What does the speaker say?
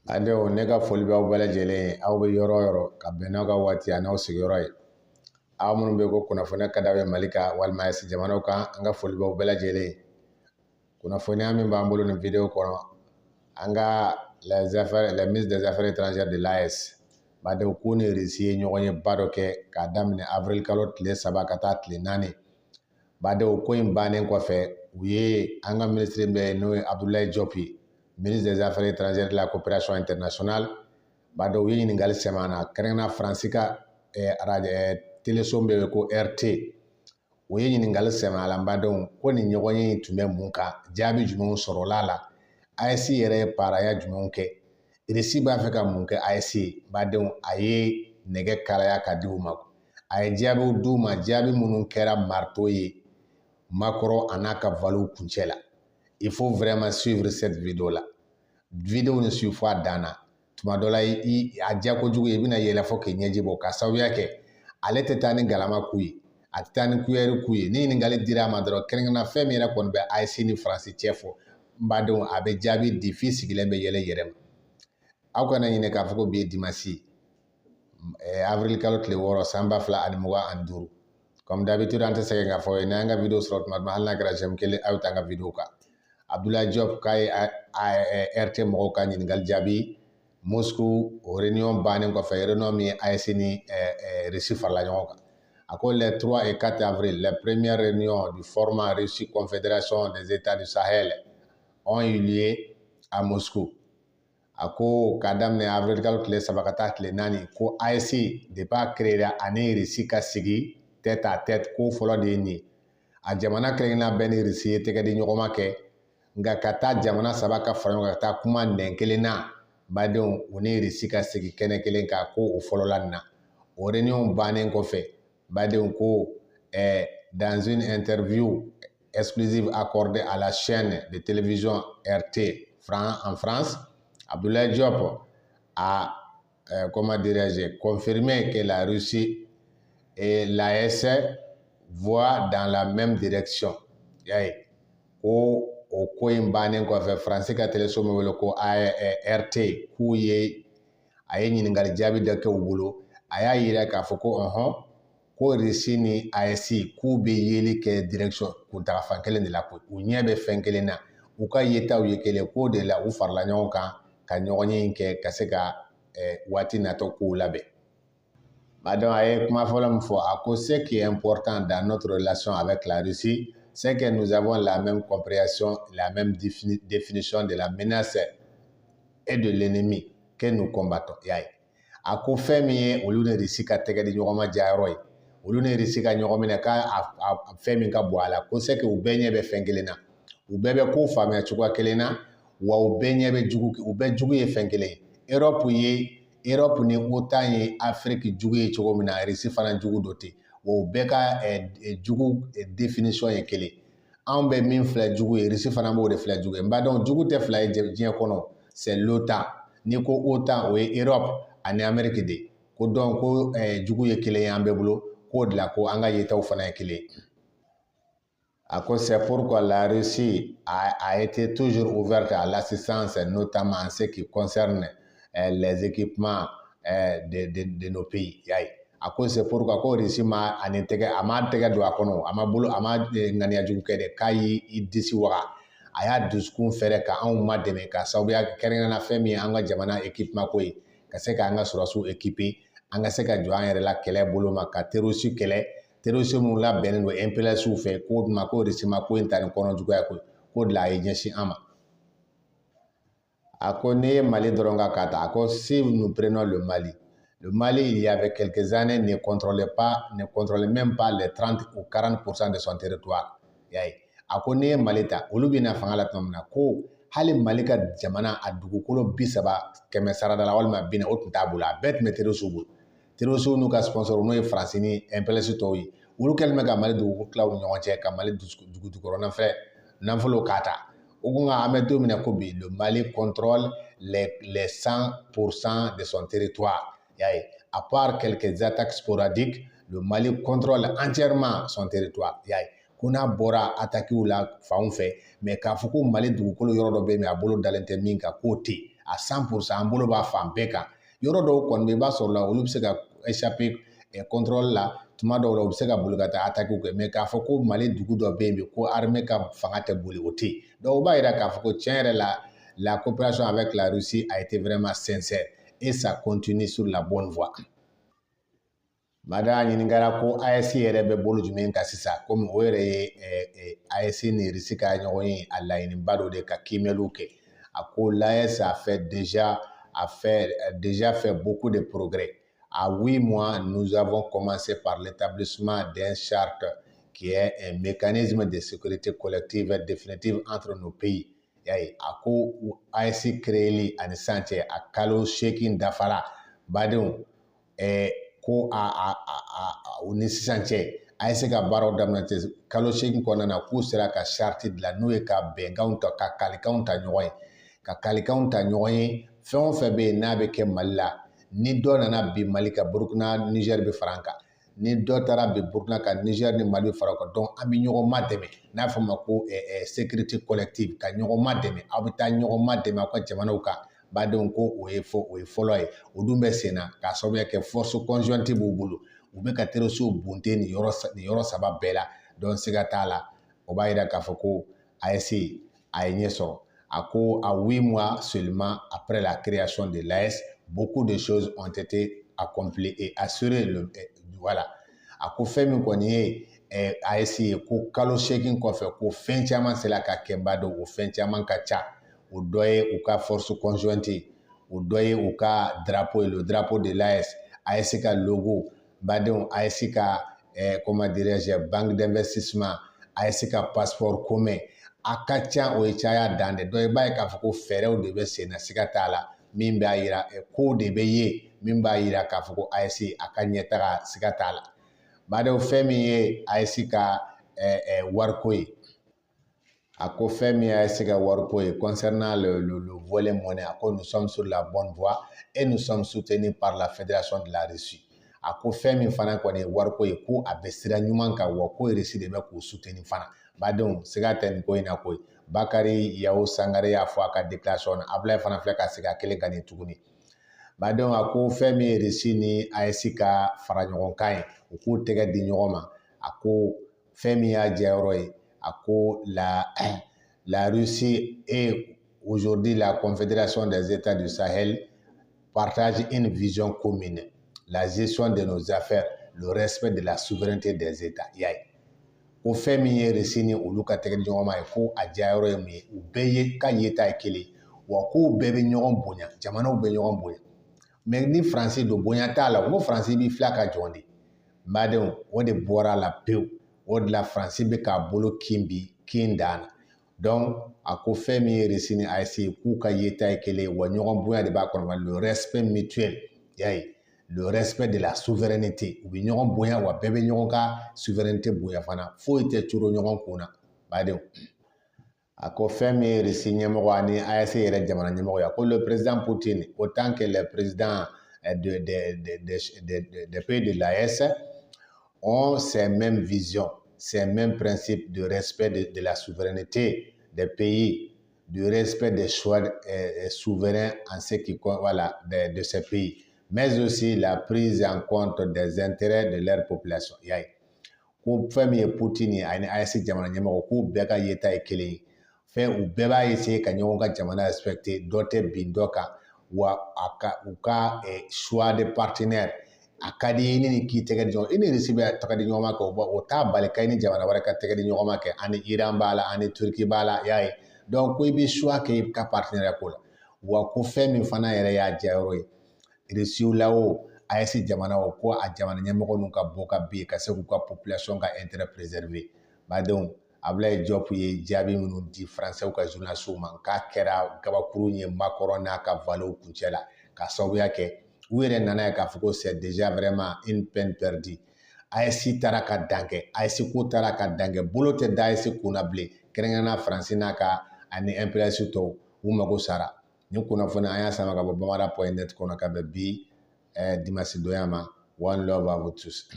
Adenw ne ka foli b'aw bɛɛ lajɛlen ye. Aw bɛ yɔrɔ o yɔrɔ ka bɛn n'aw ka waati a n'aw sigiyɔrɔ ye. Aw minnu bɛ ko kunnafoniya ka d'aw ye Mali kan walima AES jamanaw kan, an ka foli b'aw bɛɛ lajɛlen ye. Kunnafoniya min b'an bolo nin video kɔnɔ, an ka le ministre des Affaires étrangères de l'AES badenw k'u ni Russie ye ɲɔgɔn ye ba dɔ kɛ k'a daminɛ avril kalo tile 3 ka taa tile 4. Badenw ko in bannen kɔfɛ u ye an ka ministre bɛ n'o ye Abdoulaye Diop ye, ministre des Affaires étrangères de la coopération internationale. Badenw u ye ɲininkali sɛmɛ an na kɛrɛnkɛrɛnnenya Faransi ka téléso bɛ yen ko RT. U ye ɲininkali sɛmɛ a la badenw ko nin ɲɔgɔn ye in tun bɛ mun kan, jaabi jumɛnw sɔrɔla la, AES yɛrɛ ye paaraya jumɛnw kɛ, Russie b'a fɛ ka mun kɛ AES ye. Badenw a ye nɛgɛ kalaya ka di u ma. A ye jaabiw d'u ma, jaabi minnu kɛra marteau ye Macron a n'a ka valiw kuncɛ la. Il faut vraiment suivre cette vidéo là. Vidéo ni suit fo a dan na. Tuma dɔ la a diya kojugu i bɛna yɛlɛ fo k'i ɲɛji bɔ, ka sababuya kɛ ale tɛ taa ni galama ku ye, a tɛ taa ni kuyɛri ku ye. Ni ɲininkali dira a ma dɔrɔn kɛrɛnkɛrɛnnenya fɛn min yɛrɛ kɔni bɛ AES ni Faransi cɛ fɔ, n badenw a bɛ jaabi di f'i sigilen bɛ yɛlɛ yɛrɛ ma. Aw kana ɲinɛ k'a fɔ ko bi ye dimanche avril kalo tile 6 san 2025. Comme d'habitude an tɛ sɛgɛn k'a fɔ ye n'an ka video sɔrɔ tuma hali n'a kɛra j'aime kelen aw t'an ka video kan. Abdoulaye Diop k'a ye RT mɔgɔw ka ɲininkali jaabi Moscou o réunion bannen kɔfɛ, réunion min ye AES ni Russie farala ɲɔgɔn kan. A ko les 3 et 4 avril, les premières réunions du format Russie Confédération des États du Sahel ont eu lieu à Moscou. A ko k'a daminɛ avril kalo tile 3 ka taa tile 4 ko AES depuis a créera ani Russie ka sigi tête à tête ko fɔlɔ de ye nin ye. A jamana kelen-kelenna bɛɛ ni Russie ye tɛgɛ di ɲɔgɔn ma kɛ, nka ka taa jamana 3 ka fara ɲɔgɔn kan ka taa kuma nɛn kelen na, badenw u ni Russie ka sigi kɛnɛ kelen kan ko o fɔlɔla nin na. O réunion bannen kɔfɛ, badenw ko dans une interview exclusive accordée à la chaîne de télévision RT en France, Abdoulaye Diop a comment dirais-je, confirmé que la Russie et l'AES voient dans la même direction. Yaye ko o ko in bannen kɔfɛ Faransi ka téléso min wele ko RT k'u ye a ye ɲininkali jaabi dɔ kɛ u bolo, a y'a yira k'a fɔ ko ko Russie ni AES k'u bɛ yeli kɛ direction kuntaga fan kelen de la koyi, u ɲɛ bɛ fɛn kelen na, u ka yetaw ye kelen, k'o de la u farala ɲɔgɔn kan ka ɲɔgɔn ye in kɛ ka se ka waati natɔ kow labɛn. Badenw a ye kuma fɔlɔ min fɔ, a ko ce qui est important dans notre relation avec la Russie, c'est que nous avons la même compréhension, la même définition de la menace et de l'ennemi que nous combattons. Yaye a ko fɛn min ye olu ni Russie ka tɛgɛ di ɲɔgɔn ma jayɔrɔ ye, olu ni Russie ka ɲɔgɔn minɛ k'a fɛn min ka bɔ a la, ko c'est que u bɛɛ ɲɛ bɛ fɛn kelen na, u bɛɛ bɛ kow faamuya cogoya kelen na, wa u bɛɛ ɲɛ bɛ jugu, u bɛɛ jugu ye fɛn kelen ye. Europe ni OTAN ye Afrique jugu ye cogo min na, Russie fana jugu dɔ ten, wa u bɛɛ ka jugu définition ye kelen. Anw bɛ min filɛ jugu ye, Russie fana b'o de filɛ jugu ye. N b'a dɔn jugu tɛ fila ye diɲɛ kɔnɔ, c'est l'OTAN. Ni ko OTAN o ye Europe ani Amérique de. Ko donc ko jugu ye kelen ye an bɛɛ bolo, k'o de la ko an ka yetaw fana ye kelen ye. A ko c'est pourquoi la Russie a été toujours ouverte à l'assistance, notamment en ce qui concerne les équipements de nos pays. Yaye a ko c'est pourquoi ko Russie ma ani tɛgɛ a ma tɛgɛ don a kɔnɔ, a ma bolo a ma ŋaniya jugu kɛ dɛ, k'a y'i disi waga, a y'a dusukun fɛrɛ ka anw ma dɛmɛ ka sababuya kɛrɛnkɛrɛnnenya fɛn min ye an ka jamana équipement ko ye, ka se k'an ka sɔrɔsiw équiper, an ka se ka jɔ an yɛrɛ la kɛlɛ bolo ma, ka terroriste kɛlɛ, terroriste minnu labɛnnen don MPLS fɛ k'o ma ko Russie ma ko in ta ni kɔnɔ juguya koyi, k'o de la a ye ɲɛsin an ma. A ko n'i ye Mali dɔrɔn ka k'a ta, a ko si nous prenons le Mali il y avait quelques années ne contrôlait même pas les 30 ou 40% de son territoire. Yaye a ko n'i ye Mali ta, olu bɛna fanga la tuma min na, ko hali Mali ka jamana a dugukolo 30 kɛmɛ sarada la walima 40 o tun t'a bolo, a bɛɛ tun bɛ terroriste bolo. Terroriste n'u ka sponsor n'o ye Faransi ni MPLS tɔw ye, olu kɛlen bɛ ka Mali dugukolo tila u ni ɲɔgɔn cɛ, ka Mali dugukɔrɔ nafolo k'a ta. O ko nka an bɛ don min na ko bi, le Mali contrôle les 100% de son territoire. Yaye à part quelques attaques sporadiques, le Mali contrôle entièrement son territoire. Yaye ko n'a bɔra attaquew la fanw fɛ, mais k'a fɔ ko Mali dugukolo yɔrɔ dɔ bɛ yen mais a bolo dalen tɛ min kan, k'o tɛ yen. à 100% an bolo b'a fan bɛɛ kan yɔrɔ dɔw kɔni bɛ i b'a sɔrɔ la olu bɛ se ka échapper contrôle la tuma dɔw la u bɛ se ka boli ka taa attaque kɛ mais k'a fɔ ko Mali dugu dɔ bɛ yen bi ko armée ka fanga tɛ boli o tɛ yen donc o b'a jira k'a fɔ ko tiɲɛ yɛrɛ la la coopération avec la Russie a été vraiment sincère et ça continue sur la bonne voie. Mada ɲininkara ko AES yɛrɛ bɛ bolo jumɛn kan sisan komi o yɛrɛ ye AES ni Russie ka ɲɔgɔn ye a laɲiniba dɔ de ka kiimɛliw kɛ a ko l'AES a déjà fait beaucoup de progrès. À 8 mois, nous avons commencé par l'établissement d'une charte qui est un mécanisme de sécurité collective définitive entre nos pays. Yayi a ko AES créeli ani sisan cɛ a kalo 8 dafara badenw ko u ni sisan cɛ AES ka baaraw daminɛ ten kalo 8 kɔnɔna na k'u sera ka charte dilan n'o ye ka bɛnkanw ta ka kalikanw ta ɲɔgɔn ye ka kalikanw ta ɲɔgɔn ye fɛn o fɛn bɛ yen n'a bɛ kɛ Mali la ni dɔ nana bi Mali ka Burukina Niger bɛ fara an kan ni dɔ taara bi Burukina ka Niger ni Mali fara o kan donc an bɛ ɲɔgɔn madɛmɛ n'a fɔ ma ko sécurité collective ka ɲɔgɔn madɛmɛ aw bɛ taa ɲɔgɔn madɛmɛ aw ka jamanaw kan badenw ko o ye fɔlɔ ye o dun bɛ sen na k'a sababuya kɛ force conjointe b'u bolo u bɛ ka terroriste bunte nin yɔrɔ saba bɛɛ la donc siga t'a la o b'a jira k'a fɔ ko AES a ye ɲɛ sɔrɔ a ko à 8 mois seulement après la création de l'AES beaucoup de choses ont été accomplies et assurées voilà a ko fɛn min kɔni ye AES ye ko kalo 8 kɔfɛ ko fɛn caman sera ka kɛ n b'a dɔn o fɛn caman ka ca o dɔ ye u ka force conjointe o dɔ ye u ka drapeau ye le drapeau de l'AES AES ka logo badenw AES ka comment dirais-je banque d'investissement AES ka passeport commun a ka ca o ye caya dan de donc i b'a ye k'a fɔ ko fɛɛrɛw de bɛ sen na siga t'a la min b'a yira ko de bɛ ye min b'a yira k'a fɔ ko AES a ka ɲɛtaga siga t'a la badenw fɛn min ye AES ka wariko ye a ko fɛn min ye AES ka wariko ye concernant le volet monnaie a ko nous sommes sur la bonne voie et nous sommes soutenus par la fédération de la Russie a ko fɛn min fana kɔni ye wariko ye ko a bɛ sira ɲuman kan wa ko Russie de bɛ k'u soutenir fana badenw siga tɛ nin ko in na koyi Bakari Yahu Sangare y'a fɔ a ka déclaration na Ablaye fana filɛ ka segin a kelen kan nin tuguni badenw a ko fɛn min ye Russie ni AES ka fara ɲɔgɔn kan ye u k'u tɛgɛ di ɲɔgɔn ma a ko fɛn min y'a jayɔrɔ ye a ko la Russie et aujourd'hui la Confédération des États du Sahel partagent une vision commune la gestion de nos affaires le respect de la souveraineté des États yayi ko fɛn min ye Russie ni olu ka tɛgɛ di ɲɔgɔn ma ye ko a jayɔrɔ ye mun ye u bɛɛ ye ka yeta ye kelen wa k'u bɛɛ bɛ ɲɔgɔn bonya jamanaw bɛ ɲɔgɔn bonya mais ni Faransi don bonya t'a la ko Faransi b'i filɛ ka jɔn de badenw o de bɔra la pewu o de la Faransi bɛ k'a bolo kin bi kin dan na donc a ko fɛn min ye Russie ni AES ye k'u ka yeta ye kelen wa ɲɔgɔn bonya de b'a kɔnɔ le respect mutuel yayi le respect de la souveraineté u bɛ ɲɔgɔn bonya wa bɛɛ bɛ ɲɔgɔn ka souveraineté bonya fana foyi tɛ coro ɲɔgɔn kun na badenw a ko fɛn min ye Russie ɲɛmɔgɔ ani AES yɛrɛ jamana ɲɛmɔgɔ ye a ko le président Poutine autant que les présidents des pays de l'AES ont ces mêmes visions ces mêmes principes de respect de la souveraineté des pays du respect des choix souverains en ce qui voilà de ces pays mais aussi la prise en compte des intérêts de leur population yayi ko fɛn min ye Poutine ani AES jamana ɲɛmɔgɔ k'u bɛɛ ka yeta ye kelen ye fɛn u bɛɛ b'a essayer ka ɲɔgɔn ka jamana respecter dɔ tɛ bin dɔ kan wa u ka choix de partenaire a ka di i ni k'i tɛgɛ di ɲɔgɔn i ni Russie bɛ tɛgɛ di ɲɔgɔn ma kɛ o t'a bali ka i ni jamana wɛrɛ ka tɛgɛ di ɲɔgɔn ma kɛ ani Iran b'a la ani Turki b'a la yayi donc ko i bɛ choix kɛ i ka partenaire ko la wa ko fɛn min fana yɛrɛ y'a jayɔrɔ ye Russie la o AES jamana o ko a jamana ɲɛmɔgɔ n'u ka bɔ ka bin ka se k'u ka population ka intérêt préserver badenw Ablaye Diop ye jaabi minnu di Français ka journalistes ma k'a kɛra gabakuru ye Macron n'a ka valeur kuncɛ la ka sababuya kɛ u yɛrɛ nana ye k'a fɔ ko c'est déjà vraiment une peine perdue AES taara ka dan kɛ AES ko taara ka dan kɛ bolo tɛ da AES kun na bilen kɛrɛnkɛrɛnnenya Faransi n'a ka ani impérialiste tɔw u mago sara ni kunnafoni an y'a sama ka bɔ bamara.net kɔnɔ ka bɛn bi dimanche donya ma one love à vous tous